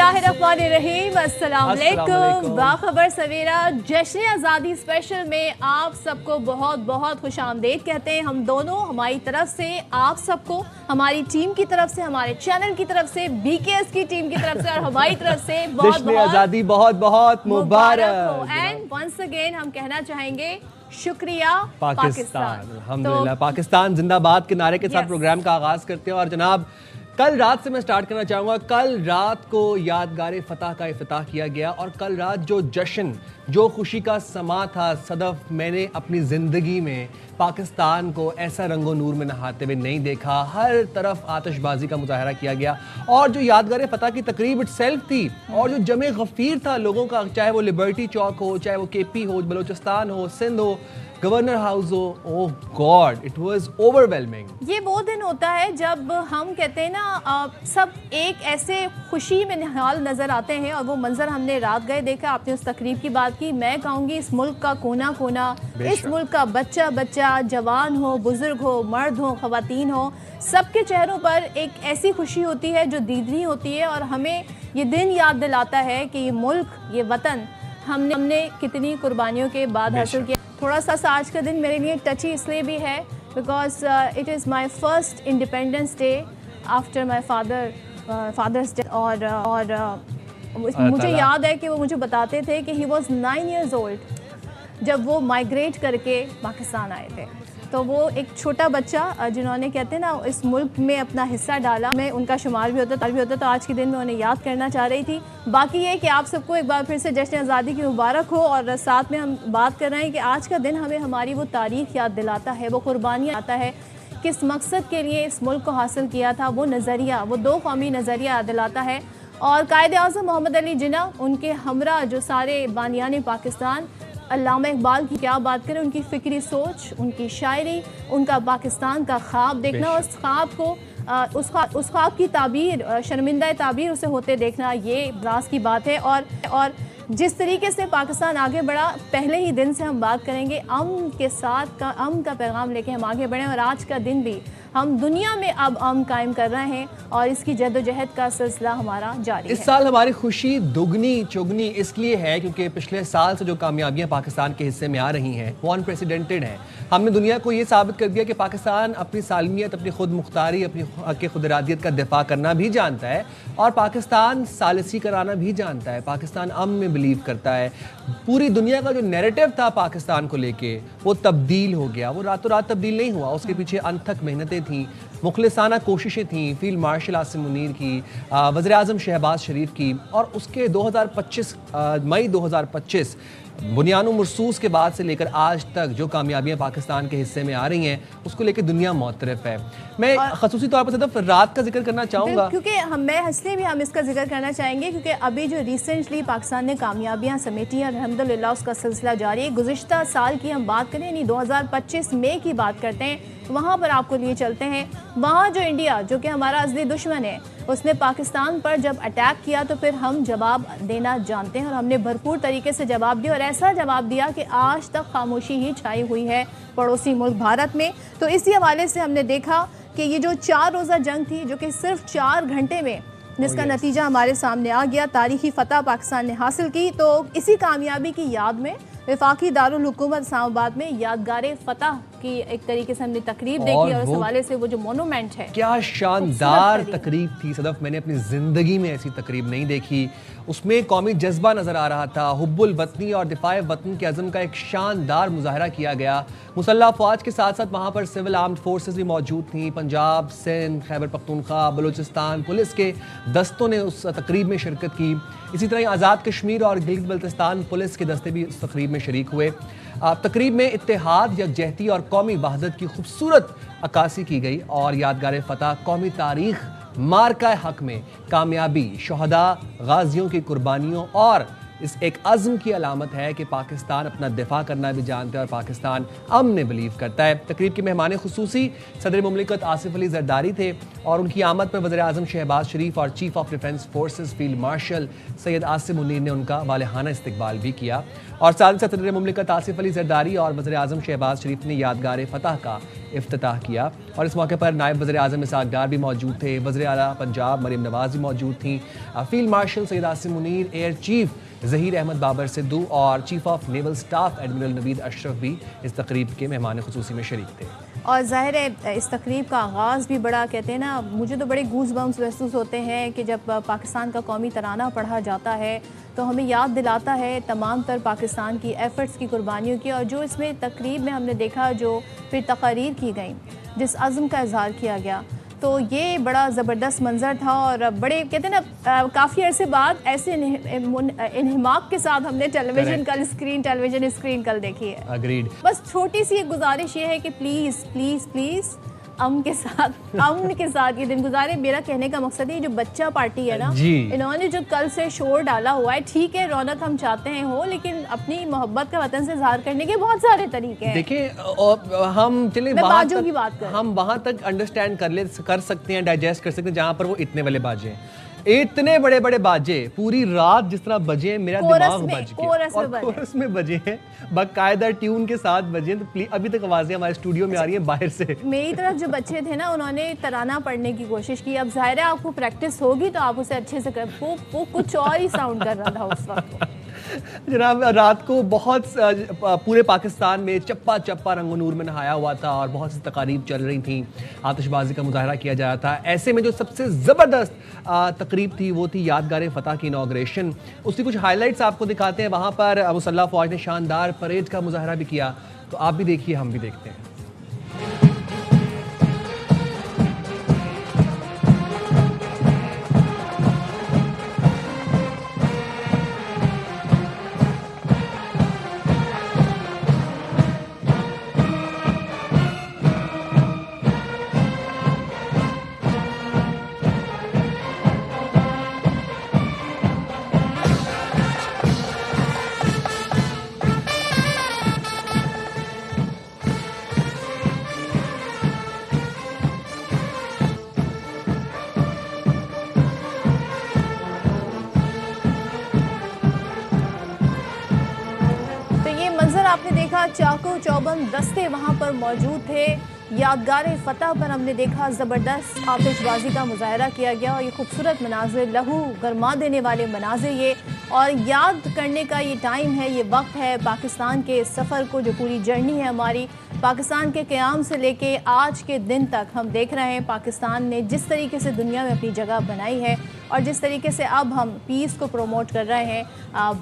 बिस्मिल्लाहिर्रहमानिर्रहीम, अस्सलाम वालेकुम। बाखबर सवेरा जश्न आज़ादी स्पेशल में आप सबको बहुत बहुत खुश आमदीद कहते हैं। हम दोनों हमारी तरफ से आप सबको, हमारी टीम की तरफ से, हमारे चैनल की तरफ से, बीकेएस की टीम की तरफ से और हमारी तरफ से बहुत बहुत आज़ादी बहुत बहुत मुबारक हो। एंड वंस अगेन हम कहना चाहेंगे शुक्रिया पाकिस्तान। अल्हम्दुलिल्लाह, पाकिस्तान जिंदाबाद के नारे के साथ प्रोग्राम का आगाज करते हैं। और जनाब, कल रात से मैं स्टार्ट करना चाहूँगा। कल रात को यादगार फतह का इफ्तिताह किया गया और कल रात जो जश्न, जो खुशी का समा था सदफ, मैंने अपनी ज़िंदगी में पाकिस्तान को ऐसा रंगो नूर में नहाते हुए नहीं देखा। हर तरफ आतिशबाजी का मुजाहरा किया गया और जो यादगार फतह की तकरीब इटसेल्फ थी और जो जमे गफ़ीर था लोगों का, चाहे वो लिबर्टी चौक हो, चाहे वो केपी हो, बलूचिस्तान हो, सिंध हो, गवर्नर हाउस हो, ओह गॉड, इट वाज ओवरवेलमिंग। ये वो दिन होता है जब हम कहते हैं ना, सब एक ऐसे खुशी में निहाल नज़र आते हैं और वो मंजर हमने रात गए देखा। आपने उस तकरीब की बात की, मैं कहूँगी इस मुल्क का कोना कोना, इस मुल्क का बच्चा बच्चा, जवान हो, बुजुर्ग हो, मर्द हो, ख़वातीन हो, सबके चेहरों पर एक ऐसी खुशी होती है जो दीदनी होती है और हमें ये दिन याद दिलाता है कि ये मुल्क, ये वतन हमने कितनी कुर्बानियों के बाद हासिल किया। थोड़ा सा आज का दिन मेरे लिए टची इसलिए भी है because it is my first independence day after my father's day. और मुझे याद है कि वो मुझे बताते थे कि ही वॉज 9 years old जब वो माइग्रेट करके पाकिस्तान आए थे। तो वो एक छोटा बच्चा जिन्होंने कहते हैं ना इस मुल्क में अपना हिस्सा डाला, मैं उनका शुमार भी होता तो आज के दिन में उन्हें याद करना चाह रही थी। बाकी ये कि आप सबको एक बार फिर से जश्न आज़ादी की मुबारक हो और साथ में हम बात कर रहे हैं कि आज का दिन हमें हमारी वो तारीख़ याद दिलाता है, वो कुर्बानियाँ आता है, किस मकसद के लिए इस मुल्क को हासिल किया था, वो नज़रिया, वो दो कौमी नज़रिया याद दिलाता है। और कायद आज़म मोहम्मद अली जिन्ना, उनके हमरा जो सारे बानियान पाकिस्तान, अल्लामा इकबाल की क्या बात करें, उनकी फ़िक्री सोच, उनकी शायरी, उनका पाकिस्तान का ख्वाब देखना, उस ख्वाब को उस ख्वाब की ताबीर, शर्मिंदा ताबीर उसे होते देखना, ये राज की बात है। और जिस तरीके से पाकिस्तान आगे बढ़ा, पहले ही दिन से हम बात करेंगे अमन के साथ, अमन का पैगाम लेके हम आगे बढ़ें। और आज का दिन भी हम दुनिया में अब अमन कायम कर रहे हैं और इसकी जद्दोजहद का सिलसिला हमारा जारी है। इस साल हमारी खुशी दुगनी चुगनी इसलिए है क्योंकि पिछले साल से जो कामयाबियां पाकिस्तान के हिस्से में आ रही हैं वो अनप्रेसिडेंटेड हैं। हमने दुनिया को ये साबित कर दिया कि पाकिस्तान अपनी सालमियत, अपनी खुद मुख्तारी, अपनी खुद इरादियत का दिफा करना भी जानता है और पाकिस्तान सालिसी कराना भी जानता है। पाकिस्तान अमन में बिलीव करता है। पूरी दुनिया का जो नैरेटिव था पाकिस्तान को लेके वो तब्दील हो गया। वो रातों रात तब्दील नहीं हुआ, उसके पीछे अनथक मेहनतें थी, मुखलिसाना कोशिशें थी, फील्ड मार्शल आसिम मुनीर की, वज़ीर आज़म शहबाज शरीफ की। और उसके 2025 मई 2025 बुनियानो मरसूस के बाद से लेकर आज तक जो कामयाबियां पाकिस्तान के हिस्से में आ रही हैं उसको लेकर दुनिया मुतरफ है। मैं ख़ुसूसी तौर पर सिर्फ रात का जिक्र करना चाहूँगा क्योंकि इसलिए भी हम इसका जिक्र करना चाहेंगे क्योंकि अभी जो रिसेंटली पाकिस्तान ने कामयाबियां समेटी और अल्हम्दुलिल्लाह उसका सिलसिला जारी है। गुज़िश्ता साल की हम बात करें, यानी 2025 मई की बात करते हैं, वहाँ पर आपको लिए चलते हैं। वहाँ जो इंडिया, जो कि हमारा असली दुश्मन है, उसने पाकिस्तान पर जब अटैक किया तो फिर हम जवाब देना जानते हैं और हमने भरपूर तरीके से जवाब दिया और ऐसा जवाब दिया कि आज तक खामोशी ही छाई हुई है पड़ोसी मुल्क भारत में। तो इसी हवाले से हमने देखा कि ये जो 4 रोज़ा जंग थी, जो कि सिर्फ 4 घंटे में जिसका नतीजा हमारे सामने आ गया, तारीखी फतह पाकिस्तान ने हासिल की। तो इसी कामयाबी की याद में वफाकी दारुल हुकूमत इस्लामाबाद में यादगार फतह की एक तरीके से हमने तकरीब देखी और उस हवाले से वो जो मोनूमेंट है, क्या शानदार तकरीब थी सदफ। मैंने अपनी ज़िंदगी में ऐसी तकरीब नहीं देखी। उसमें कौमी जज्बा नज़र आ रहा था, हुब्बुल वतनी और दिफाए वतन के अज़म का एक शानदार मुजाहरा किया गया। मुसल्लह फ़ौज के साथ साथ वहाँ पर सिविल आर्म्ड फोर्सेस भी मौजूद थी। पंजाब, सिंध, खैबर पख्तूनख्वा, बलूचिस्तान पुलिस के दस्तों ने उस तकरीब में शिरकत की। इसी तरह आज़ाद कश्मीर और गिलगित बल्तिस्तान पुलिस के दस्ते भी उस तकरीब में शरीक हुए। तकरीब में इत्तेहाद, यकजहती और कौमी वहदत की खूबसूरत अक्कासी की गई और यादगार फतह कौमी तारीख, मार्का हक में कामयाबी, शहदा, गाजियों की कुर्बानियों और इस एक अज़्म की अलामत है कि पाकिस्तान अपना दिफा करना भी जानता है और पाकिस्तान अमन में बिलीव करता है। तकरीब के मेहमान खुसूसी सदर मुमलिकत आसिफ अली जरदारी थे और उनकी आमद पर वज़ीर आज़म शहबाज शरीफ और chief of defence forces field marshal Syed Asim Munir ने उनका वालेहाना इस्तकबाल भी किया। और साथ ही साथ सदर मुमलिकत आसिफ अली जरदारी और वज़ीर आज़म शहबाज शरीफ ने यादगार फतह का इफ्तिताह किया। और इस मौके पर नायब वज़ीर आज़म इसहाक़ डार भी मौजूद थे, वज़ीर आला पंजाब मरीम नवाज़ भी मौजूद थी, field marshal Syed Asim Munir, air chief Zaheer Ahmed Babar Sidhu और chief of naval staff admiral Naveed Ashraf भी इस तकरीब के मेहमान खुसूसी में शरीक थे। और ज़ाहिर है इस तकरीब का आगाज़ भी बड़ा, कहते हैं ना, मुझे तो बड़े गूज़ बम्स महसूस होते हैं कि जब पाकिस्तान का कौमी तराना पढ़ा जाता है तो हमें याद दिलाता है तमाम तर पाकिस्तान की एफ़र्ट्स की, कुर्बानियों की। और जो इसमें तकरीब में हमने देखा, जो फिर तकारीर की गई, जिस अज़्म का इजहार किया गया, तो ये बड़ा ज़बरदस्त मंज़र था। और बड़े, कहते हैं ना, काफ़ी अरसे बाद ऐसे इन्हिमाक के साथ हमने टेलीविज़न स्क्रीन कल देखी है। अग्रीड। बस छोटी सी एक गुजारिश ये है कि प्लीज़ प्लीज़ प्लीज़ अमन के साथ ये दिन गुजारे। मेरा कहने का मकसद है, जो बच्चा पार्टी है ना, इन्होंने जो कल से शोर डाला हुआ है, ठीक है रौनक हम चाहते हैं हो, लेकिन अपनी मोहब्बत का वतन से इजहार करने के बहुत सारे तरीके हैं। देखिए, हम चलिए बाजों की बात करें, हम वहाँ तक अंडरस्टैंड कर सकते हैं, डाइजेस्ट कर सकते हैं जहाँ पर वो इतने वाले बाजे हैं, इतने बड़े बड़े बाजे पूरी रात जिस तरह बजे, मेरा दिमाग बज गया। कोरस में बजे हैं, बाकायदा ट्यून के साथ बजे। तो प्लीज, अभी तक आवाजें हमारे स्टूडियो में आ रही है बाहर से। मेरी तरफ जो बच्चे थे ना, उन्होंने तराना पढ़ने की कोशिश की। अब जाहिर है आपको प्रैक्टिस होगी तो आप उसे अच्छे से कर, वो कुछ और ही साउंड कर रहा था उस वक्त। जनाब, रात को बहुत पूरे पाकिस्तान में चप्पा चप्पा रंग नूर में नहाया हुआ था और बहुत सी तकारीब चल रही थी, आतिशबाजी का मुजाहरा किया जा रहा था। ऐसे में जो सबसे ज़बरदस्त तकरीब थी वो थी यादगार फ़तह की इनॉग्रेशन। उसकी कुछ हाइलाइट्स आपको दिखाते हैं। वहाँ पर मुसल्लह फ़ौज ने शानदार परेड का मुजाहरा भी किया, तो आप भी देखिए, हम भी देखते हैं। आपने देखा चाको चौबंद दस्ते वहाँ पर मौजूद थे। यादगार फ़तह पर हमने देखा ज़बरदस्त आतिशबाजी का मुजाहरा किया गया और ये खूबसूरत मनाज़िर, लहू गरमा देने वाले मनाज़िर ये, और याद करने का ये टाइम है, ये वक्त है पाकिस्तान के सफ़र को, जो पूरी जर्नी है हमारी पाकिस्तान के क़याम से लेके आज के दिन तक। हम देख रहे हैं पाकिस्तान ने जिस तरीके से दुनिया में अपनी जगह बनाई है और जिस तरीके से अब हम पीस को प्रमोट कर रहे हैं,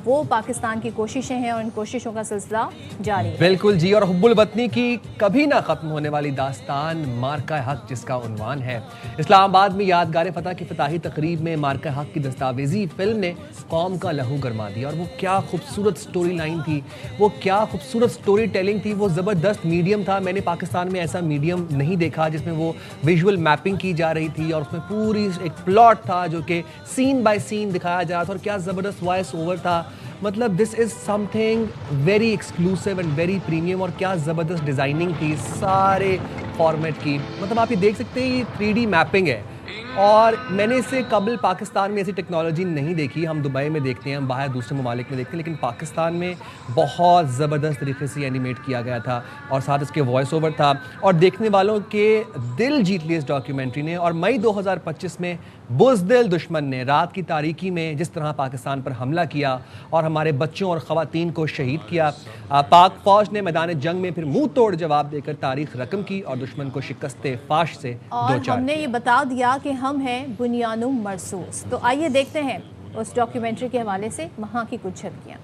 वो पाकिस्तान की कोशिशें हैं और इन कोशिशों का सिलसिला जारी है। बिल्कुल जी। और हुब्बुल वतनी की कभी ना ख़त्म होने वाली दास्तान मार्का हक, जिसका उन्वान है। इस्लामाबाद में यादगार फ़तह की फ़ताही तकरीब में मार्का हक की दस्तावेजी फिल्म ने कौम का लहू गरमा दिया। और वो क्या खूबसूरत स्टोरी लाइन थी, वो क्या खूबसूरत स्टोरी टेलिंग थी, वो ज़बरदस्त मीडियम था। मैंने पाकिस्तान में ऐसा मीडियम नहीं देखा जिसमें वो विजुअल मैपिंग की जा रही थी और उसमें पूरी एक प्लॉट था जो कि सीन बाय सीन दिखाया जा रहा था, और क्या ज़बरदस्त वॉइस ओवर था। मतलब this is something very exclusive and very premium. और क्या ज़बरदस्त डिज़ाइनिंग थी सारे फॉर्मेट की। मतलब आप ये देख सकते हैं, ये 3D मैपिंग है और मैंने इससे कबल पाकिस्तान में ऐसी टेक्नोलॉजी नहीं देखी। हम दुबई में देखते हैं, हम बाहर दूसरे ममालिक में देखते हैं, लेकिन पाकिस्तान में बहुत ज़बरदस्त तरीके से एनिमेट किया गया था और साथ इसके वॉइस ओवर था और देखने वालों के दिल जीत लिए इस डॉक्यूमेंट्री ने। और मई 2025 में बुज़दिल दुश्मन ने रात की तारीकी में जिस तरह पाकिस्तान पर हमला किया और हमारे बच्चों और ख़वातीन को शहीद किया, पाक फ़ौज ने मैदान जंग में फिर मुंह तोड़ जवाब देकर तारीख रकम की और दुश्मन को शिकस्ते फाश से और हमने ये बता दिया कि हम हैं बुनियानुम मरसूस। तो आइए देखते हैं उस डॉक्यूमेंट्री के हवाले से वहाँ की कुछ झलकियाँ।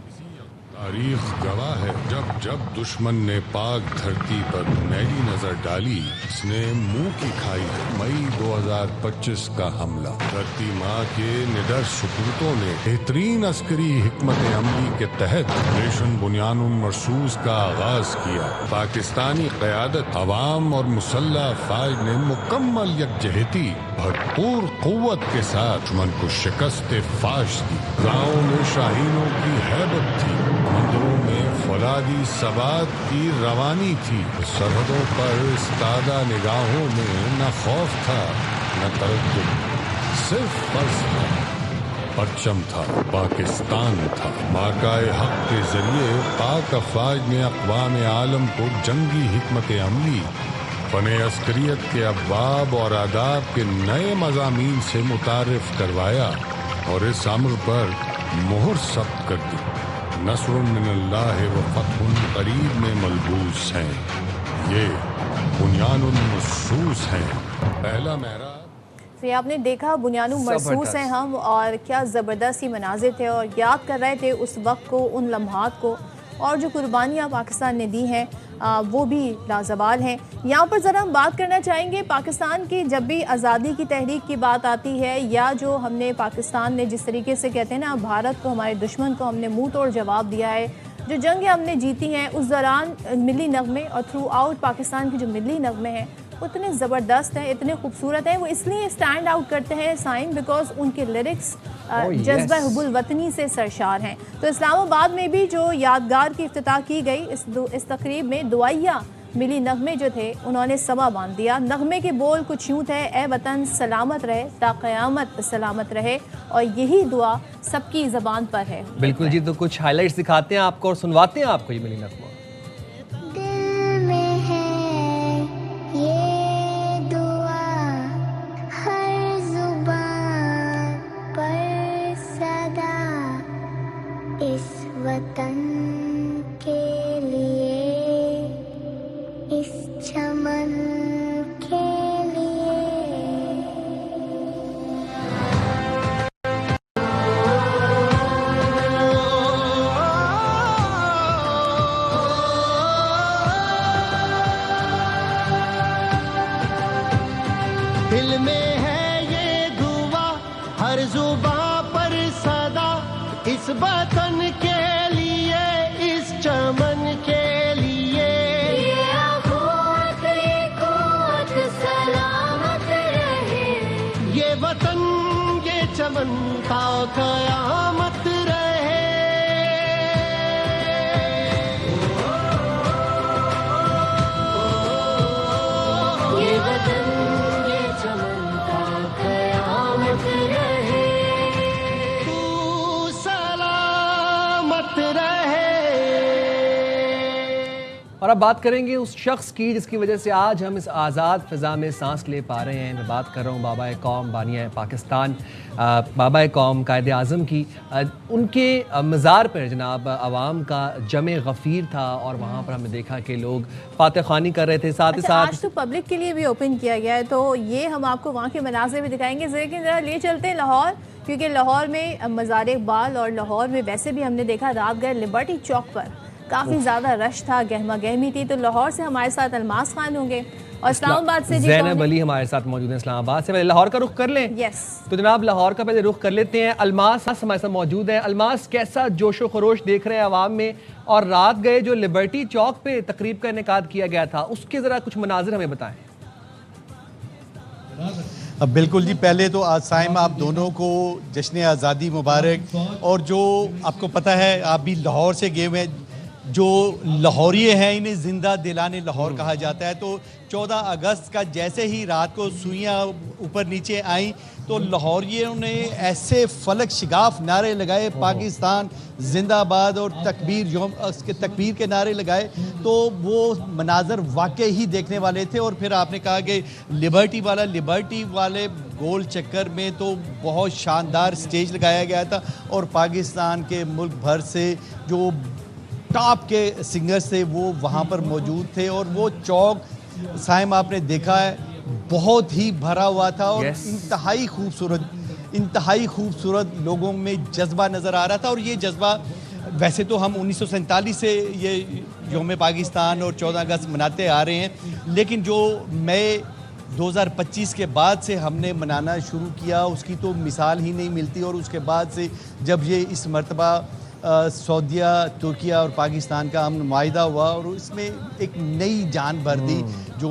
तारीख गवाह है, जब जब दुश्मन ने पाक धरती पर मैली नजर डाली, उसने मुंह की खाई है। मई 2025 का हमला, धरती माँ के निडर सपूतों ने बेहतरीन अस्करी हिकमत अमली के तहत ऑपरेशन बुनियानुम मरसूस का आगाज किया। पाकिस्तानी क़यादत, अवाम और मुसल्लह फ़ौज ने मुकम्मल यकजहती भरपूर क़ुव्वत के साथ दुश्मन को शिकस्त फाश दी। गाँव में शाहीनों की हैबत थी, मंदिरों में फौलादी सवात की रवानी थी। सरहदों पर इस्तादा निगाहों में न खौफ था न तरद्दुद, सिर्फ फर्ज था, परचम था, पाकिस्तान था। मार्काए हक के जरिए पाक अफवाज ने अक़वाम आलम को जंगी हिकमत अमली फने अस्करियत के अब्वाब और आदाब के नए मज़ामीन से मुतारिफ करवाया और इस अम्र पर मोहर सख्त कर दी। नस्रुन मिनल्लाह व फतहुन करीब में मलबूस हैं, ये बुनियानुन मरसूस हैं। पहला मेरा तो ये आपने देखा बुनियानु मरसूस हैं हम, और क्या ज़बरदस्त ही मनाजिर थे और याद कर रहे थे उस वक्त को, उन लम्हात को, और जो कुर्बानियाँ पाकिस्तान ने दी हैं वो भी लाजवाल हैं। यहाँ पर ज़रा हम बात करना चाहेंगे पाकिस्तान की, जब भी आज़ादी की तहरीक की बात आती है या जो हमने पाकिस्तान ने जिस तरीके से कहते हैं ना भारत को, हमारे दुश्मन को हमने मुँह तोड़ जवाब दिया है, जो जंगें हमने जीती हैं उस दौरान मिली नगमे और थ्रू आउट पाकिस्तान के जो मिली नगमे हैं उतने ज़बरदस्त हैं, इतने खूबसूरत हैं। वो इसलिए स्टैंड आउट करते हैं साइम बिकॉज उनके लिरिक्स जज्बा हुब्बुल वतनी से सरशार हैं। तो इस्लामाबाद में भी जो यादगार की इफ्तिताह की गई इस तकरीब में दुआया मिली नगमे जो थे उन्होंने समा बांध दिया। नगमे के बोल कुछ यूँ थे, ए वतन सलामत रहे ता क़यामत सलामत रहे, और यही दुआ सबकी ज़बान पर है। बिल्कुल जी, तो कुछ हाइलाइट्स दिखाते हैं आपको और सुनवाते हैं आपको ये मिली नगमा। इस वतन के लिए, इस चमन के लिए। दिल में है ये दुआ हर जुबां पर सदा, इस वतन के लिए, इस चमन के लिए। ये आखोत सलामत रहे, ये वतन ये चमन ता क़यामत रहे। ये वतन ये चमन ता क़यामत रहे। और अब बात करेंगे उस शख्स की जिसकी वजह से आज हम इस आज़ाद फ़िज़ा में सांस ले पा रहे हैं। मैं बात कर रहा हूँ बाबा कौम, बानिया पाकिस्तान, बाबा कौम कायद आज़म की। उनके मज़ार पर जनाब आवाम का जमे गफ़ीर था और वहाँ पर हमने देखा कि लोग फातह ख़्वानी कर रहे थे। साथ ही साथ आज तो पब्लिक के लिए भी ओपन किया गया है, तो ये हम आपको वहाँ के मनाज़िर भी दिखाएंगे। लेकिन ज़रा ले चलते हैं लाहौर, क्योंकि लाहौर में मज़ार इक़बाल और लाहौर में वैसे भी हमने देखा रात गए लिबर्टी चौक पर काफ़ी ज़्यादा रश था, गहमा गहमी थी। तो लाहौर से हमारे साथ अलमास खान होंगे और इस्लामाबाद से ज़ैनब अली हमारे साथ मौजूद हैं। इस्लामाबाद से पहले लाहौर का रुख कर लें। यस, तो जनाब लाहौर का पहले रुख कर लेते हैं। अलमास हमारे साथ मौजूद हैं। अलमास, कैसा जोशो खरोश देख रहे हैं आवाम में, और रात गए जो लिबर्टी चौक पे तकरीब का इनेकाद किया गया था उसके ज़रा कुछ मनाजिर हमें बताएं। अब बिल्कुल जी, पहले तो आज साइम आप दोनों को जश्न आज़ादी मुबारक। और जो आपको पता है आप भी लाहौर से गए हुए हैं, जो लाहौरिये हैं इन्हें ज़िंदा दिलाने लाहौर कहा जाता है। तो 14 अगस्त का जैसे ही रात को सुइयाँ ऊपर नीचे आईं तो लाहौरियों ने ऐसे फलक शिगाफ नारे लगाए, पाकिस्तान जिंदाबाद और तकबीर के नारे लगाए। तो वो मनाजर वाकई ही देखने वाले थे। और फिर आपने कहा कि लिबर्टी वाले गोल चक्कर में तो बहुत शानदार स्टेज लगाया गया था और पाकिस्तान के मुल्क भर से जो टॉप के सिंगर्स थे वो वहाँ पर मौजूद थे। और वो चौक साइम आपने देखा है बहुत ही भरा हुआ था और इंतहाई खूबसूरत लोगों में जज्बा नज़र आ रहा था। और ये जज्बा वैसे तो हम 1947 से ये यौम पाकिस्तान और 14 अगस्त मनाते आ रहे हैं, लेकिन जो मई 2025 के बाद से हमने मनाना शुरू किया उसकी तो मिसाल ही नहीं मिलती। और उसके बाद से जब ये इस मरतबा सऊदीया, तुर्किया और पाकिस्तान का अमन माहिदा हुआ और इसमें एक नई जान भर दी। जो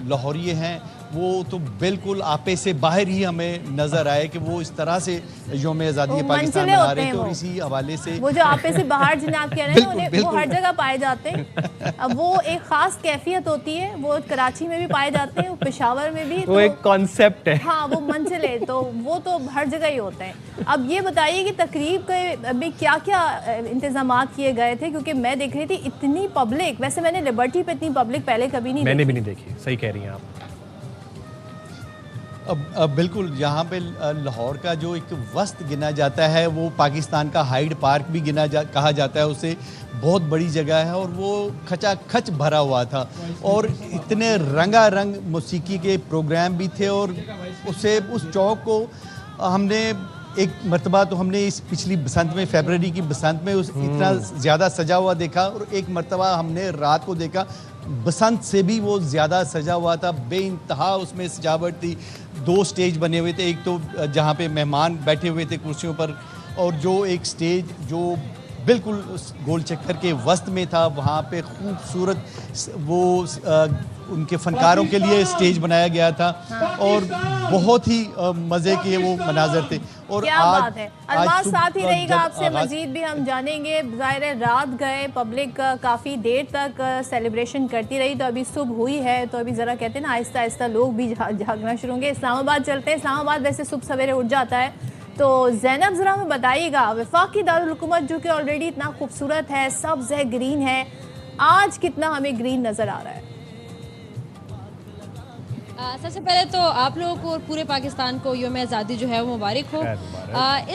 लाहौरिये हैं वो तो बिल्कुल आपे से बाहर ही हमें नजर आए कि वो इस तरह से यौम आज़ादी वो पाकिस्तान मनचले मना होते रहे हैं थे और वो। इसी हवाले से वो जो आपे से बाहर जिन्हें आप कह रहे हैं बिल्कुल, उन्हें वो बिल्कुल। हर जगह पाए जाते हैं। अब वो एक खास कैफियत होती है, वो कराची में भी पाए जाते हैं, पेशावर में भी। वो एक कॉन्सेप्ट है। हाँ, वो मंचले तो वो तो हर जगह ही होते हैं। अब ये बताइए कि तकरीब के में क्या क्या इंतजाम किए गए थे, क्योंकि मैं देख रही थी इतनी पब्लिक, वैसे मैंने लिबर्टी पे इतनी पब्लिक पहले कभी नहीं मैंने देखी। भी नहीं देखी, सही कह रही हैं आप। अब बिल्कुल यहाँ पे लाहौर का जो एक वस्त गिना जाता है, वो पाकिस्तान का हाइड पार्क भी कहा जाता है उसे, बहुत बड़ी जगह है और वो खचाखच भरा हुआ था और इतने रंगारंग मौसीकी के प्रोग्राम भी थे। और उस चौक को हमने एक मरतबा तो हमने इस पिछली बसंत में, फरवरी की बसंत में इतना ज़्यादा सजा हुआ देखा, और एक मरतबा हमने रात को देखा बसंत से भी वो ज़्यादा सजा हुआ था, बेइंतहा उसमें सजावट थी। 2 स्टेज बने हुए थे, एक तो जहाँ पे मेहमान बैठे हुए थे कुर्सियों पर, और जो एक स्टेज जो बिल्कुल उस गोल चक्कर के वस्त में था, वहाँ पे खूबसूरत वो उनके फनकारों के लिए स्टेज बनाया गया था और बहुत ही मज़े के वो मनाजर थे। और क्या आज बात है। अल्मास साथ ही रहेगा, आपसे आगाज़ मजीद भी हम जानेंगे। ज़ाहिर है रात गए, पब्लिक काफ़ी देर तक सेलिब्रेशन करती रही, तो अभी सुबह हुई है, तो अभी ज़रा कहते हैं ना आहिस्ता आहिस्ता लोग भी जागना शुरू होंगे। इस्लामाबाद चलते हैं। इस्लामाबाद वैसे सुबह सवेरे उठ जाता है, तो ज़ैनब ज़रा हमें बताइएगा, वफाकी दारुल हुकूमत जो कि ऑलरेडी इतना खूबसूरत है, सब्ज़ है, ग्रीन है, आज कितना हमें ग्रीन नज़र आ रहा है? सबसे पहले तो आप लोगों को और पूरे पाकिस्तान को यौम आज़ादी जो है वो मुबारक हो।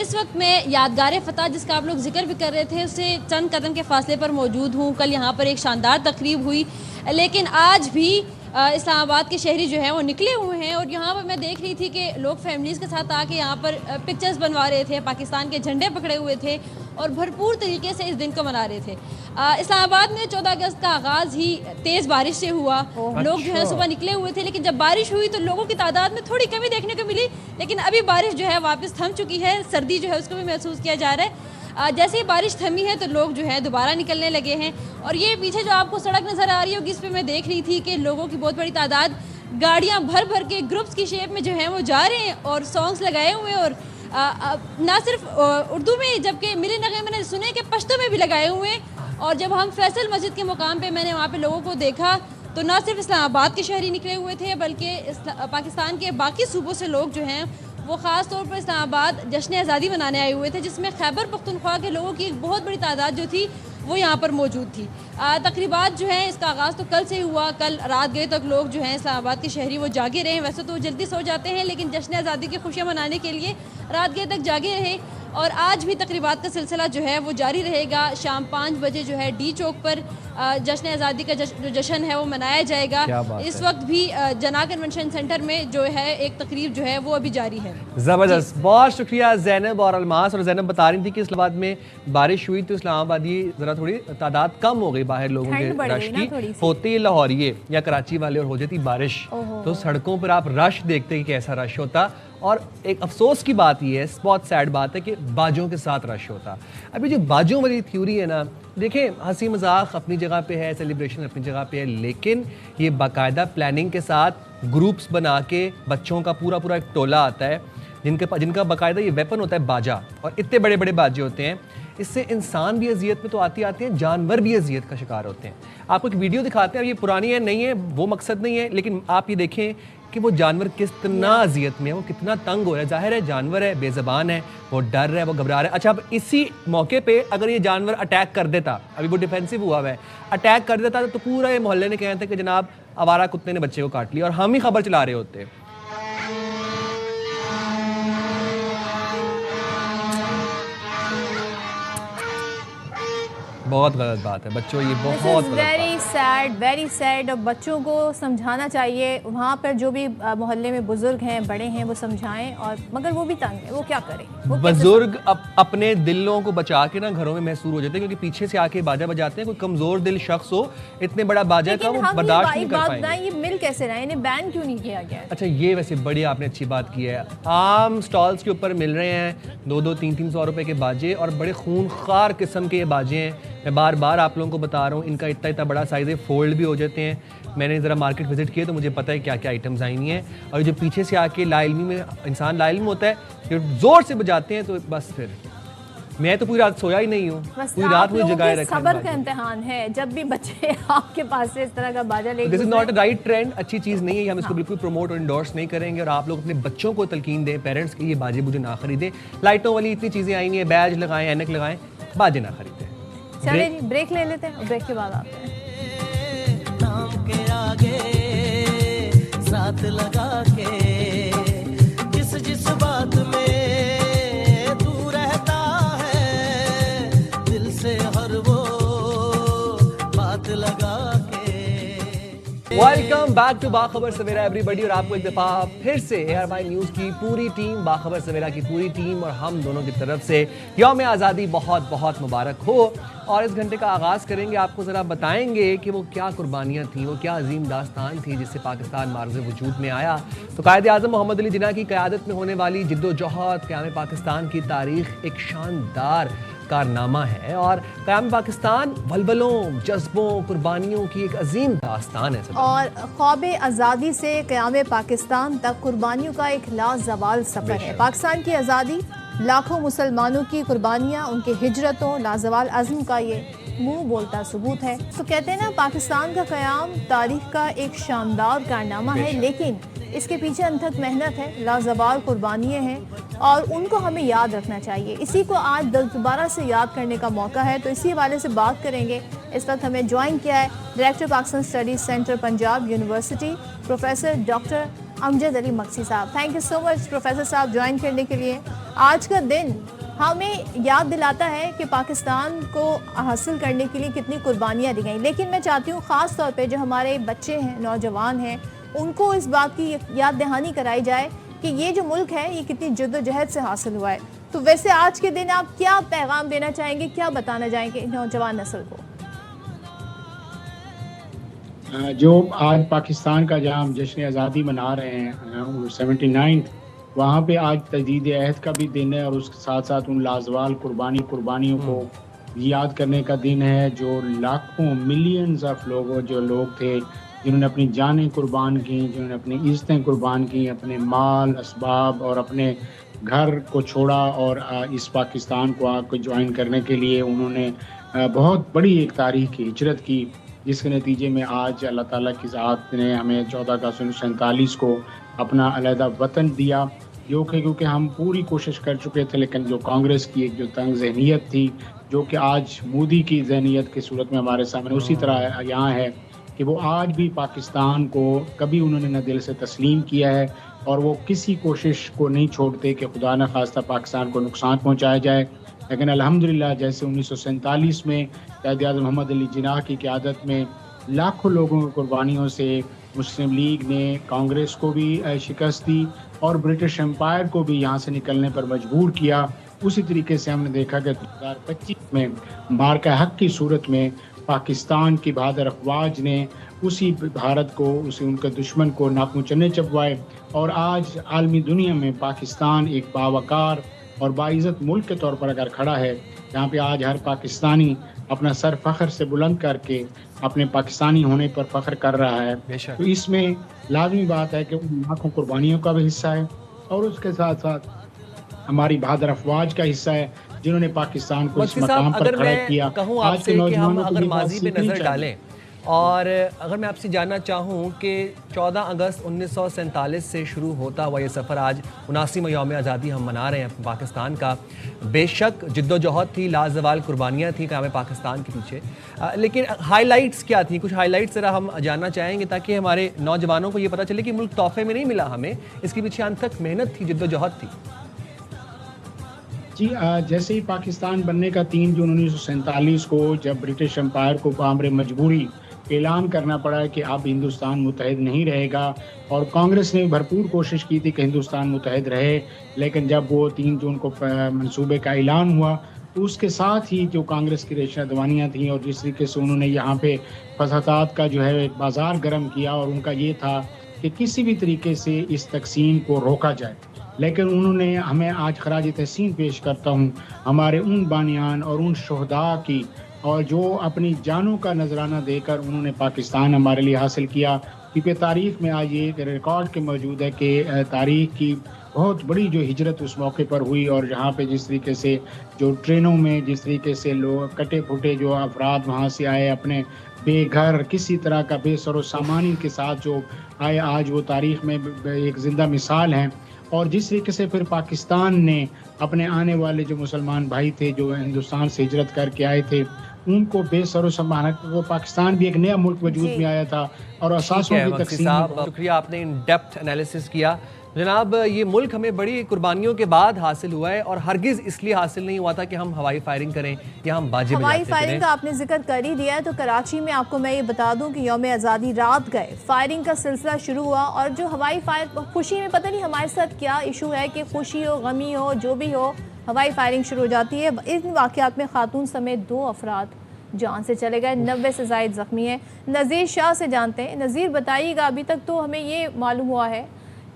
इस वक्त मैं यादगार फ़तह जिसका आप लोग जिक्र भी कर रहे थे, उससे चंद कदम के फासले पर मौजूद हूँ। कल यहाँ पर एक शानदार तकरीब हुई, लेकिन आज भी इस्लामाबाद के शहरी जो हैं वो निकले हुए हैं और यहाँ पर मैं देख रही थी कि लोग फैमिलीज़ के साथ आके यहाँ पर पिक्चर्स बनवा रहे थे, पाकिस्तान के झंडे पकड़े हुए थे और भरपूर तरीके से इस दिन को मना रहे थे। इस्लामाबाद में 14 अगस्त का आगाज़ ही तेज़ बारिश से हुआ। लोग जो है सुबह निकले हुए थे, लेकिन जब बारिश हुई तो लोगों की तादाद में थोड़ी कमी देखने को मिली, लेकिन अभी बारिश जो है वापस थम चुकी है। सर्दी जो है उसको भी महसूस किया जा रहा है। जैसे ही बारिश थमी है तो लोग जो है दोबारा निकलने लगे हैं। और ये पीछे जो आपको सड़क नज़र आ रही होगी, इस पर मैं देख रही थी कि लोगों की बहुत बड़ी तादाद गाड़ियाँ भर भर के ग्रुप्स की शेप में जो है वो जा रहे हैं और सॉन्ग्स लगाए हुए हैं। और ना सिर्फ उर्दू में, जबकि मेरे नगमे मैंने सुने कि पश्तो में भी लगाए हुए हैं। और जब हम फैसल मस्जिद के मुकाम पे मैंने वहाँ पे लोगों को देखा तो ना सिर्फ इस्लामाबाद के शहरी निकले हुए थे, बल्कि पाकिस्तान के बाकी सूबों से लोग जो हैं वो ख़ास तौर पर इस्लामाबाद जश्न आज़ादी मनाने आए हुए थे, जिसमें खैबर पख्तूनख्वा के लोगों की एक बहुत बड़ी तादाद जो थी वो यहाँ पर मौजूद थी। तकरीबात जो हैं इसका आगाज़ तो कल से हुआ। कल रात गए तक लोग जो हैं इस्लामाबाद के शहरी वो जागे रहे। वैसे तो जल्दी सो जाते हैं, लेकिन जश्न आज़ादी की खुशियाँ मनाने के लिए रात गए तक जागे रहे। और आज भी तकरीबात का सिलसिला जो है वो जारी रहेगा। शाम 5 बजे जो है डी चौक पर जश्न आज़ादी का जो जश्न है वो मनाया जाएगा। इस वक्त भी जना कन्वेंशन सेंटर में जो है एक तकरीब जो है वो अभी जारी है। ज़बरदस्त, बहुत शुक्रिया ज़ैनब और अलमास। और ज़ैनब बता रही थी कि इस्लामाबाद में बारिश हुई तो इस्लामाबादी ज़रा थोड़ी तादाद कम हो गई बाहर लोगों के रश की। होती लाहौरिये या कराची वाले और हो जाती बारिश तो सड़कों पर आप रश देखते कि कैसा रश होता। और एक अफसोस की बात ये है, बहुत सैड बात है कि बाजों के साथ रश होता। अभी जो बाजों वाली थ्योरी है ना, देखें हंसी मजाक अपनी जगह पे है, सेलिब्रेशन अपनी जगह पे है, लेकिन ये बाकायदा प्लानिंग के साथ ग्रुप्स बना के बच्चों का पूरा पूरा एक टोला आता है जिनका बाकायदा ये वेपन होता है बाजा, और इतने बड़े बड़े बाजे होते हैं। इससे इंसान भी अजियत में तो आते हैं, जानवर भी अजियत का शिकार होते हैं। आपको एक वीडियो दिखाते हैं, ये पुरानी है नहीं है वो मकसद नहीं है, लेकिन आप ये देखें कि वो जानवर कितना अजियत में है, वो कितना तंग हो रहा है। जाहिर है जानवर है, बेज़बान है, वो डर रहा है, वो घबरा रहा है। अच्छा, अब इसी मौके पे अगर ये जानवर अटैक कर देता, अभी वो डिफेंसिव हुआ है, अटैक कर देता तो पूरा ये मोहल्ले ने कहते कि जनाब आवारा कुत्ते ने बच्चे को काट लिया, और हम ही खबर चला रहे होते। बहुत गलत बात है बच्चों, ये बहुत वेरी सैड। बच्चों को समझाना चाहिए, वहाँ पर जो भी मोहल्ले में बुजुर्ग हैं, बड़े हैं, वो समझाएं। और मगर वो भी तंग है, वो क्या करें। बुजुर्ग अपने दिलों को बचा के ना घरों में महसूर हो जाते हैं, क्योंकि पीछे से आके बाजा बजाते हैं। कोई कमजोर दिल शख्स हो, इतने बड़ा बाजा का वो बर्दाश्त नहीं कर पाएंगे। ये मिल कैसे रहा है, इन्हें बैन क्यों नहीं किया गया? अच्छा, ये वैसे बड़ी आपने अच्छी बात की है। आम स्टॉल्स के ऊपर मिल रहे हैं 2-2, 3-300 रुपए के बाजे, और बड़े खूनखार किस्म के ये बाजे हैं। मैं बार बार आप लोगों को बता रहा हूँ, इनका इतना इतना बड़ा साइज़ है, फोल्ड भी हो जाते हैं। मैंने ज़रा मार्केट विजिट किया तो मुझे पता है क्या क्या आइटम्स आई हुई हैं। और जो पीछे से आके लाइलमी में इंसान लाइलम होता है, जो ज़ोर से बजाते हैं तो बस फिर मैं तो पूरी रात सोया ही नहीं हूँ, पूरी रात मुझे जगाए रखा। सब्र का इम्तिहान है जब भी बच्चे आपके पास से इस तरह का बाजा लेके। This is not a right trend, अच्छी चीज़ नहीं है, हम इसको बिल्कुल प्रमोट और इंडोर्स नहीं करेंगे। और आप लोग अपने बच्चों को तलकीन दें, पेरेंट्स के ये बाजे बुजे ना खरीदें। लाइटों वाली इतनी चीज़ें आई हैं, बैज लगाएं, ऐनक लगाएं, बाजे ना खरीदें। चलिए जी, ब्रेक ले लेते हैं और ब्रेक के बाद आते हैं। नाम के आगे साथ लगा के जिस जिस बात में तू रहता है, दिल से हर वो बात लगा के। Welcome back to Bakhabar Savera everybody. और आपको एक दफ़ा फिर से ARY न्यूज़ की पूरी टीम, बाखबर सवेरा की पूरी टीम और हम दोनों की तरफ से यौम आज़ादी बहुत बहुत मुबारक हो। और इस घंटे का आगाज़ करेंगे, आपको ज़रा बताएंगे कि वो क्या कुर्बानियाँ थीं, वो क्या अजीम दास्तान थी जिससे पाकिस्तान मार्ज़ वजूद में आया। तो कायद-ए-आज़म मोहम्मद अली जिन्ना की क़यादत में होने वाली जिद्दोजहद क़याम पाकिस्तान की तारीख़ एक शानदार कारनामा है। और क़याम पाकिस्तान वलवलों, जज्बों, कुर्बानियों की एक अजीम दास्तान है। और ख्वाब आज़ादी से क़याम पाकिस्तान तक कुर्बानियों का एक लाजवाल सफ़र है। पाकिस्तान की आज़ादी, लाखों मुसलमानों की कुर्बानियाँ, उनकी हिजरतों, लाजवाल अज़्म का ये मुंह बोलता सबूत है। तो कहते हैं ना, पाकिस्तान का क़याम तारीख़ का एक शानदार कारनामा है, लेकिन इसके पीछे अनथक मेहनत है, लाजवाल कुर्बानियाँ हैं और उनको हमें याद रखना चाहिए। इसी को आज दोबारा से याद करने का मौका है, तो इसी हवाले से बात करेंगे। इस वक्त हमें ज्वाइन किया है director Pakistan studies centre Punjab university professor doctor Amjad Ali Maksi साहब। Thank you so much professor साहब ज्वाइन करने के लिए। आज का दिन हमें याद दिलाता है कि पाकिस्तान को हासिल करने के लिए कितनी कुर्बानियाँ दी गई, लेकिन मैं चाहती हूँ ख़ास तौर पे जो हमारे बच्चे हैं, नौजवान हैं, उनको इस बात की याद दहानी कराई जाए कि ये जो मुल्क है ये कितनी जद्दोजहद से हासिल हुआ है। तो वैसे आज के दिन आप क्या पैगाम देना चाहेंगे, क्या बताना चाहेंगे नौजवान नस्ल को? जो आज पाकिस्तान का जहाँ हम जश्न आज़ादी मना रहे हैं 79, वहाँ पे आज तजदीद अहद का भी दिन है और उसके साथ साथ उन लाजवाल कुर्बानियों को याद करने का दिन है। जो लाखों मिलियंस ऑफ लोग थे जिन्होंने अपनी जानें कुर्बान की, जिन्होंने अपनी इज़्ज़तें कुर्बान की, अपने माल असबाब और अपने घर को छोड़ा और इस पाकिस्तान को आकर ज्वाइन करने के लिए उन्होंने बहुत बड़ी एक तारीख की हिजरत की, जिसके नतीजे में आज अल्लाह ताला की ज़ात ने हमें 14 अगस्त 1947 को अपना अलहदा वतन दिया। जो कि क्योंकि हम पूरी कोशिश कर चुके थे, लेकिन जो कांग्रेस की एक जो तंग जहनीत थी, जो कि आज मोदी की जहनीत की सूरत में हमारे सामने उसी तरह यहाँ है कि वो आज भी पाकिस्तान को कभी उन्होंने न दिल से तस्लीम किया है और वो किसी कोशिश को नहीं छोड़ते कि खुदा न खास्ता पाकिस्तान को नुकसान पहुँचाया जाए। लेकिन अल्हम्दुलिल्लाह जैसे 1947 में कायद-ए-आज़म मोहम्मद अली जिन्ना की क़यादत में लाखों लोगों की कुर्बानियों से मुस्लिम लीग ने कांग्रेस को भी शिकस्त दी और ब्रिटिश एम्पायर को भी यहाँ से निकलने पर मजबूर किया। उसी तरीके से हमने देखा कि 2025 में मार्का हक की सूरत में पाकिस्तान की बहादुर अफवाज ने उसी भारत को, उसी उनके दुश्मन को नाखून चन्ने चबवाए और आज आलमी दुनिया में पाकिस्तान एक बावकार और बाइज़्ज़त मुल्क के तौर पर अगर खड़ा है, जहाँ पे आज हर पाकिस्तानी अपना सर फ़ख्र से बुलंद करके अपने पाकिस्तानी होने पर फ़ख्र कर रहा है। तो इसमें लाजमी बात है कि उन लाखों कुर्बानियों का भी हिस्सा है और उसके साथ साथ हमारी बहादुर अफवाज का हिस्सा है जिन्होंने पाकिस्तान को इस मकाम पर खड़ा किया। आज के नौजवानों को अगर माजी पे नजर डालें और अगर मैं आपसे जानना चाहूँ कि 14 अगस्त 1947 से शुरू होता हुआ ये सफ़र आज 79वां यौम आज़ादी हम मना रहे हैं पाकिस्तान का, बेशक जिद्दोजहद थी, लाजवाल कुर्बानियाँ थी क़याम पाकिस्तान के पीछे, लेकिन हाइलाइट्स क्या थी? कुछ हाइलाइट्स ज़रा हम जानना चाहेंगे ताकि हमारे नौजवानों को ये पता चले कि मुल्क तोहफे में नहीं मिला हमें, इसके पीछे अनथक मेहनत थी, जिद्दोजहद थी। जी, जैसे ही पाकिस्तान बनने का 3 जून 1947 को जब ब्रिटिश एम्पायर को बामरे मजबूरी ऐलान करना पड़ा कि अब हिंदुस्तान मुत्तहिद नहीं रहेगा और कांग्रेस ने भरपूर कोशिश की थी कि हिंदुस्तान मुत्तहिद रहे, लेकिन जब वो 3 जून को मंसूबे का ऐलान हुआ तो उसके साथ ही जो कांग्रेस की रेशा दवानियाँ थीं और जिस तरीके से उन्होंने यहाँ पे फसादात का जो है एक बाज़ार गर्म किया और उनका ये था कि किसी भी तरीके से इस तकसीम को रोका जाए। लेकिन उन्होंने हमें आज खराज तहसीन पेश करता हूँ हमारे उन बानियान और उन शहदा की और जो अपनी जानों का नजराना देकर उन्होंने पाकिस्तान हमारे लिए हासिल किया, क्योंकि तारीख में आज ये रिकॉर्ड के मौजूद है कि तारीख की बहुत बड़ी जो हिजरत उस मौके पर हुई, और जहाँ पे जिस तरीके से जो ट्रेनों में जिस तरीके से लोग कटे फुटे जो अफराद वहाँ से आए, अपने बेघर किसी तरह का बेसरो सामान के साथ जो आए, आज वो तारीख में एक ज़िंदा मिसाल हैं। और जिस तरीके से फिर पाकिस्तान ने अपने आने वाले जो मुसलमान भाई थे जो हिंदुस्तान से हिजरत करके आए थे, उनको बेसरो सामान, वो पाकिस्तान भी एक नया मुल्क वजूद में आया था और असासों की तकसीम। साहब शुक्रिया, आपने इन डेप्थ एनालिसिस किया। जनाब, ये मुल्क हमें बड़ी कुर्बानियों के बाद हासिल हुआ है और हरगिज़ इसलिए हासिल नहीं हुआ था कि हम हवाई फायरिंग करें या हम बाजी हवाई फायरिंग का आपने जिक्र कर ही दिया है, तो कराची में आपको मैं ये बता दूं कि यौम आज़ादी रात गए फायरिंग का सिलसिला शुरू हुआ, और जो हवाई फायर खुशी में, पता नहीं हमारे साथ क्या इशू है कि खुशी हो गमी हो जो भी हो, हवाई फायरिंग शुरू हो जाती है। इन वाक़यात में खातून समेत 2 अफराद जान से चले गए, 90 से ज़ायद ज़ख्मी हैं। नज़ीर शाह से जानते हैं। नज़ीर, बताइएगा, अभी तक तो हमें ये मालूम हुआ है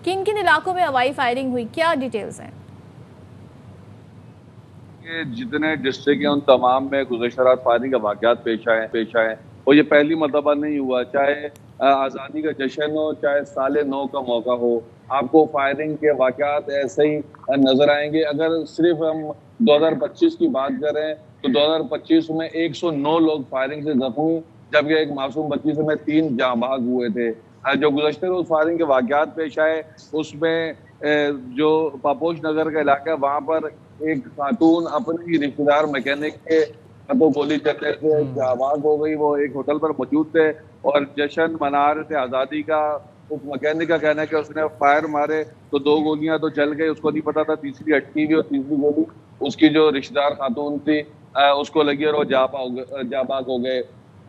किन किन इलाकों में हवाई फायरिंग हुई, क्या डिटेल्स हैं? जितने डिस्ट्रिक्ट हैं उन तमाम में गुज़श्ता रात फायरिंग के वाक़यात पेश आए और ये पहली मरतबा नहीं हुआ। चाहे आज़ादी का जश्न हो, चाहे साले 9 का मौका हो, आपको फायरिंग के वाक़यात ऐसे ही नज़र आएंगे। अगर सिर्फ हम 2025 की बात करें तो 2025 में 109 लोग फायरिंग से जख्मी, जबकि एक मासूम बच्ची से 3 जाँ बहक हुए थे। जो गुज़श्ते रोज़ फायरिंग के वाक़यात पेश आए उसमें जो पापोश नगर का इलाका है वहाँ पर एक खातून अपने ही रिश्तेदार मैकेनिक के हाथों गोली चलने से जाबाज हो गई। वो एक होटल पर मौजूद थे और जश्न मना रहे थे आज़ादी का। उस मैकेनिक का कहना है कि उसने फायर मारे तो 2 गोलियां तो चल गई, उसको नहीं पता था तीसरी अटकी हुई और तीसरी गोली उसकी जो रिश्तेदार खातून थी उसको लगी और वो जाबाज हो गए।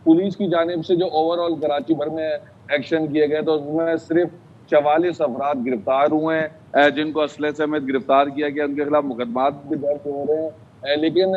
पुलिस की जानिब से जो ओवरऑल कराची भर में एक्शन किए गए तो उसमें सिर्फ 44 अफराद गिरफ्तार हुए हैं, जिनको असले समेत गिरफ्तार किया गया। उनके खिलाफ मुकदमात भी दर्ज हो रहे हैं। लेकिन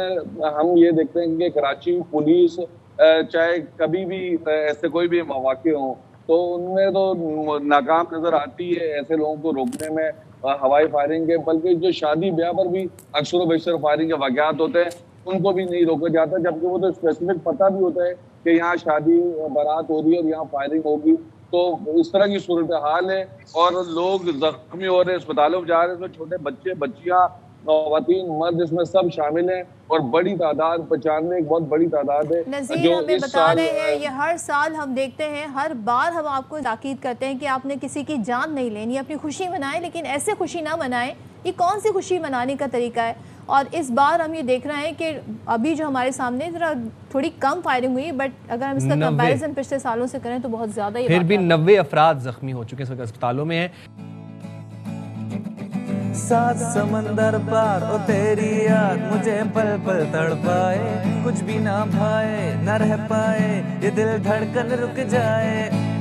हम ये देखते हैं कि कराची पुलिस चाहे कभी भी ऐसे कोई भी मौके हों तो उनमें तो नाकाम नजर आती है ऐसे लोगों को रोकने में हवाई फायरिंग के, बल्कि जो शादी ब्याह पर भी अक्सर बेशतर फायरिंग के वाक़यात होते हैं उनको भी नहीं रोका जाता, जबकि वो तो स्पेसिफिक पता भी होता है कि यहाँ शादी बारात हो रही है और यहाँ फायरिंग होगी। तो इस तरह की सूरत हाल है और लोग जख्मी हो रहे हैं, अस्पतालों में जा रहे हैं। इसमें छोटे बच्चे, बच्चियाँ, खवातीन, मर्द, इसमें सब शामिल हैं और बड़ी तादाद 95 एक बहुत बड़ी तादाद है। नज़ीर, हमें बता रहे हैं ये हर साल हम देखते हैं, हर बार हम आपको ताकीद करते हैं कि आपने किसी की जान नहीं लेनी, अपनी खुशी मनाएं, लेकिन ऐसे खुशी ना मनाएं। ये कौन सी खुशी मनाने का तरीका है? और इस बार हम ये देख रहे हैं कि अभी जो हमारे सामने जरा थोड़ी कम फायरिंग हुई, बट अगर हम इसका कंपैरिजन पिछले सालों से करें तो बहुत ज़्यादा ही, फिर भी 90 अफराद जख्मी हो चुके हैं, अस्पतालों में हैं। 7 समंदर पार ओ तेरी याद मुझे पल पल तड़पाए, कुछ भी ना भाए न रह पाए ये दिल धड़कन रुक जाए।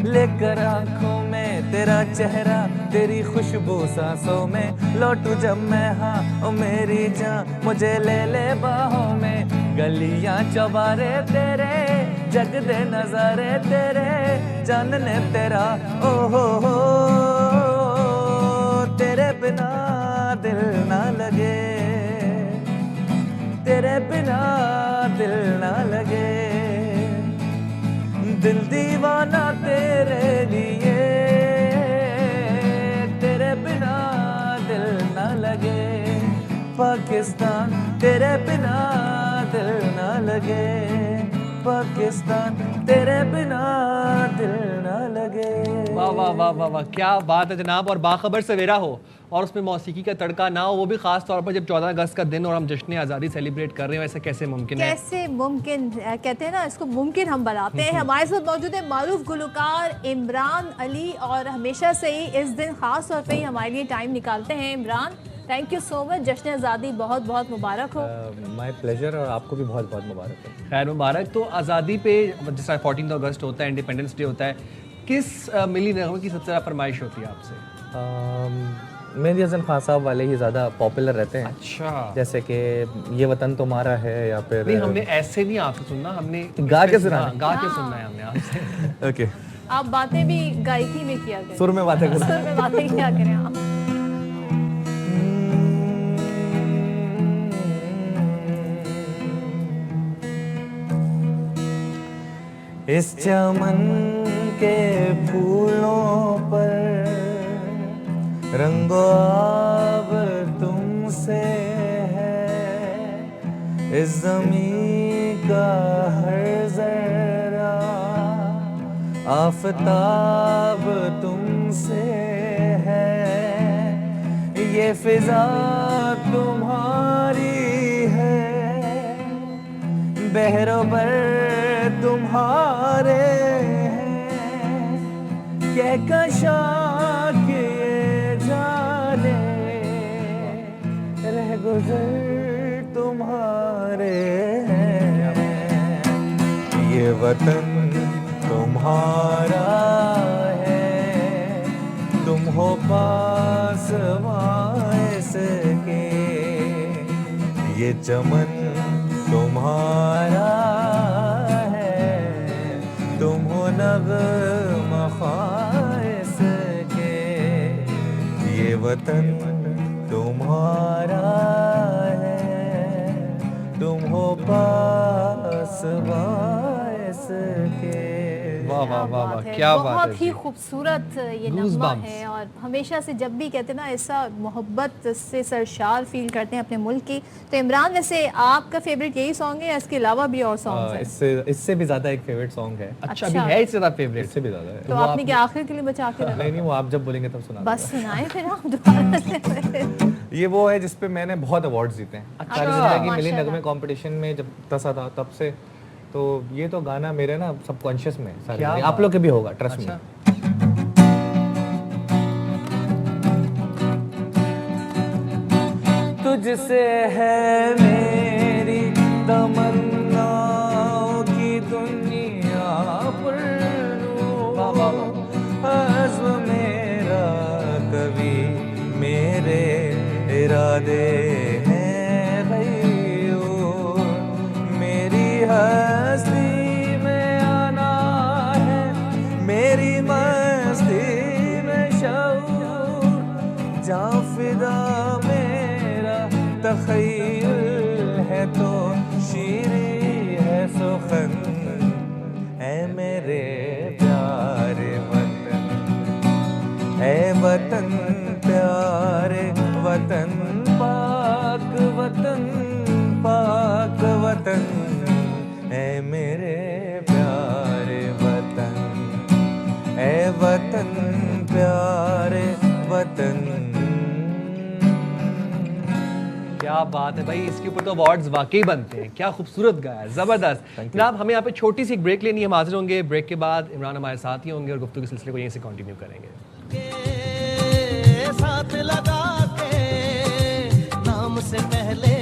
लेकर आंखों में तेरा चेहरा, तेरी खुशबू सांसों में, लौटू जब मैं हाँ ओ मेरी जान मुझे ले ले बाहों में। गलियां चौबारे तेरे, जग दे नजारे तेरे, जानने तेरा ओ हो, तेरे बिना दिल ना लगे, तेरे बिना दिल ना लगे। दिल दीवाना तेरे लिए, तेरे बिना दिल ना लगे। पाकिस्तान तेरे बिना दिल ना लगे, पाकिस्तान तेरे बिना दिल ना लगे। वाह वाह वाह वाह वाह, क्या बात है जनाब। और बाखबर सवेरा हो और उसमें मौसीकी का तड़का ना हो, वो भी खास तौर पर जब 14 अगस्त का दिन और हम जश्न आज़ादी सेलिब्रेट कर रहे हो, ऐसा कैसे मुमकिन है? कैसे मुमकिन, कहते हैं ना इसको मुमकिन हम बनाते हैं। हमारे साथ मौजूद है मारूफ गुलकार इमरान अली, और हमेशा से ही इस दिन खास तौर पे ही हमारे लिए टाइम निकालते हैं। Imran, thank you so much. जश्न आज़ादी बहुत बहुत मुबारक हो। माय प्लेजर, और आपको भी बहुत बहुत मुबारक हो। खैर मुबारक। तो आज़ादी पे जिस तरह 14 अगस्त होता है, इंडिपेंडेंस डे होता है, किस मिली नगमे की सबसे ज़्यादा फरमाइश होती है आपसे? मेहदी हसन खान साहब वाले ही ज़्यादा पॉपुलर रहते हैं। अच्छा, जैसे कि ये वतन तुम्हारा है, या फिर नहीं, हमने ऐसे नहीं आपसे सुनना, हमने गा के सुना है हमने आपसे। ओके, आप बातें भी गायकी में किया करें, सुर में बातें करें, सुर में बातें किया करें आप। इस चमन के फूलों पर रंगो आब तुमसे है, इस ज़मीं का हर जरा आफताब तुमसे है, ये फिजा तुम्हारी है, बहरोबर तुम्हारे हैं, कह कशा के जाने रह गुजर तुम्हारे हैं, ये वतन तुम्हारा है, तुम हो पास इसके, ये चमन तुम्हारा है, तुम हो नग़्मा ख़ाइस के, ये वतन तुम्हारा है, तुम हो पास इसके। वाह वाह वाह वाह, क्या बात है। बहुत ही खूबसूरत ये नगमा है और हमेशा से जब भी कहते हैं ना ऐसा मोहब्बत से सरशार फील करते हैं अपने मुल्क की। तो इमरान, वैसे आपका फेवरेट यही सॉन्ग है, इसके अलावा भी और सॉन्ग्स हैं? इससे भी ज्यादा एक फेवरेट सॉन्ग है। अच्छा, अभी है इससे ज्यादा फेवरेट? इससे भी ज्यादा है। तो आपने क्या आखिर के लिए बचा के रखा? नहीं, वो आप जब बोलेंगे तब सुना। बस सुनाए फिर आप दोबारा से। ये वो है जिसपे मैंने बहुत अवार्ड्स जीते हैं। सारी जिंदगी मिली नगमे कंपटीशन में जब दसा था तब से, तो ये तो गाना मेरे ना सबकॉन्शियस में सारे, आप लोग के भी होगा, ट्रस्ट मी। तुझसे है मेरी तमन्नाओं की दुनिया पर, अज़्म मेरा कभी मेरे इरादे हैं गयूर, मेरी हस्ती में आना है, मेरी मस्ती में शऊर, जाँ फिदा मेरा तख़य्युल है तो शीरी है सुखन, ऐ मेरे प्यारे वतन, ऐ वतन प्यारे वतन, पाक वतन, पाक वतन, ऐ मेरे प्यारे वतन, ऐ वतन प्यारे वतन। क्या बात है भाई, इसके ऊपर तो अवार्ड्स वाकई बनते हैं। क्या खूबसूरत गाया, ज़बरदस्त। जनाब, हमें यहाँ पे छोटी सी एक ब्रेक लेनी है, हम हाजिर होंगे। ब्रेक के बाद इमरान हमारे साथ ही होंगे और गुफ्तगू के सिलसिले को यहीं से कंटिन्यू करेंगे। साथ लगा के नाम से पहले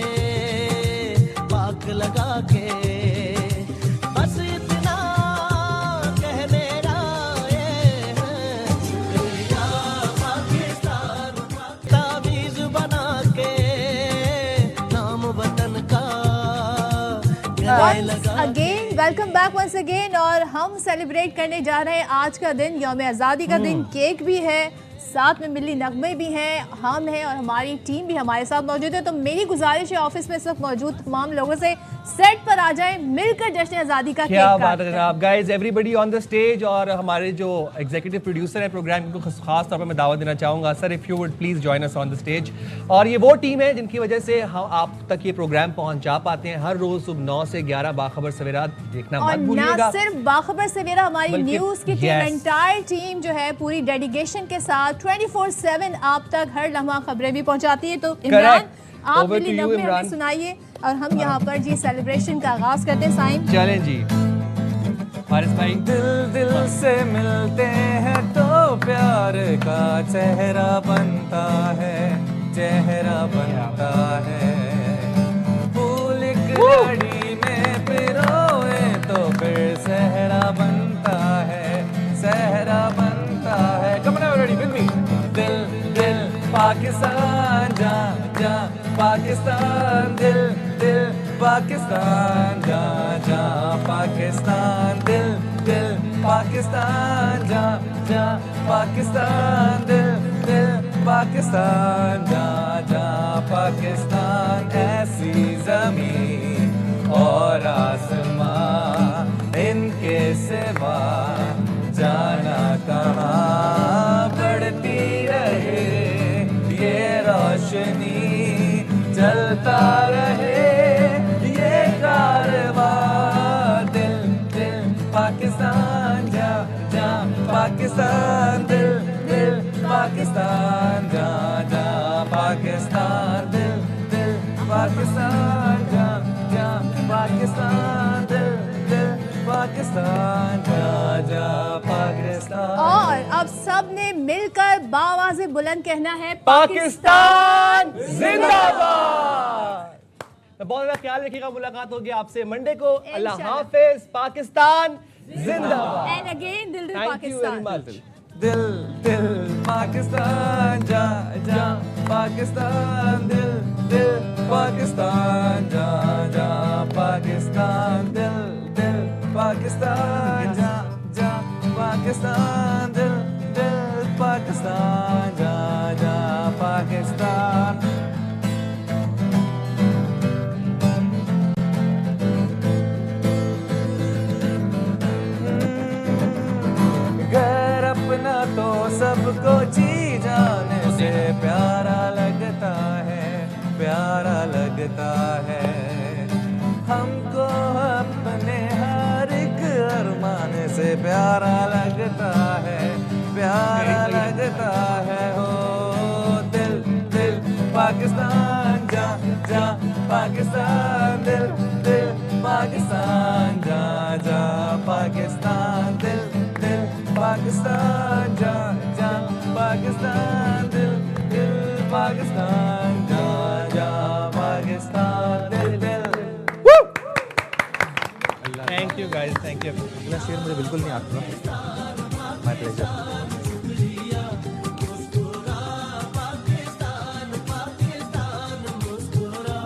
पाक लगा के, बस इतना कह मेरा ये दुनिया पाकिस्तान, तावीज़ बना के नाम वतन का again welcome back once again. और हम सेलिब्रेट करने जा रहे हैं आज का दिन, यौम आज़ादी का दिन। केक भी है, साथ में मिली नगमे भी हैं, हम हैं और हमारी टीम भी हमारे साथ मौजूद है। तो मेरी गुजारिश है ऑफिस में इस वक्त मौजूद तमाम लोगों से सेट पर आ जाएं, मिलकर जश्न आज़ादी का क्या केक बात है जनाब। Guys, everybody on the stage. और हमारे जो एग्जीक्यूटिव प्रोड्यूसर है प्रोग्राम को खास तौर पर मैं दावत देना चाहूँगा। Sir, if you would please join us on the stage. और ये वो टीम है जिनकी वजह से हम आप तक ये प्रोग्राम पहुँचा पाते हैं। हर रोज़ सुबह 9 से 11 बाखबर सवेरा देखना मत भूलिएगा। ना सिर्फ बाखबर सवेरा, हमारी न्यूज़ की टीम, एंटायर टीम जो है पूरी डेडिकेशन के साथ 24/7 आप तक हर लम्हा खबरें भी पहुंचाती है। तो इमरान, आप मिली नगमे हमें सुनाइए और हम यहाँ पर जी सेलिब्रेशन का आगाज करते हैं। साइम चलें जी। फारिस भाई, दिल दिल से मिलते हैं तो प्यार का चेहरा बनता है, चेहरा बनता है। फूल एक लड़ी में पिरोए तो फिर सहरा बनता है, सहरा बनता है। Come on everybody with me. दिल दिल पाकिस्तान, जा जा पाकिस्तान, दिल दिल पाकिस्तान, जा जा पाकिस्तान, दिल दिल पाकिस्तान, जा जा पाकिस्तान, दिल दिल पाकिस्तान, जा जा पाकिस्तान। ऐसी जमीन और आसमां इनके से पाकिस्तान जा जा पाकिस्तान। और अब सब ने मिलकर बाआवाज़े बुलंद कहना है पाकिस्तान जिंदाबाद। तो बहुत ज़्यादा ख्याल रखिएगा, मुलाकात होगी आपसे मंडे को। अल्लाह हाफिज। पाकिस्तान जिंदाबाद। एंड अगेन दिल दिल thank you very Pakistan. Much. दिल दिल पाकिस्तान जा जा पाकिस्तान, दिल दिल पाकिस्तान जा जा पाकिस्तान, दिल दिल पाकिस्तान जा जा पाकिस्तान, दिल दिल पाकिस्तान जा जा पाकिस्तान। घर अपना तो सबको जी जाने से प्यारा लगता है, प्यारा लगता है। हमको अपने हर एक अरमान से प्यारा लगता है, प्यारा लगता है। हो दिल दिल पाकिस्तान जा जा पाकिस्तान, दिल दिल पाकिस्तान जा जा पाकिस्तान, दिल दिल पाकिस्तान जा जा पाकिस्तान, दिल दिल पाकिस्तान जा जा पाकिस्तान, दिल दिल। Thank you guys, thank you. अगला शेर मुझे बिल्कुल नहीं आता। My pleasure.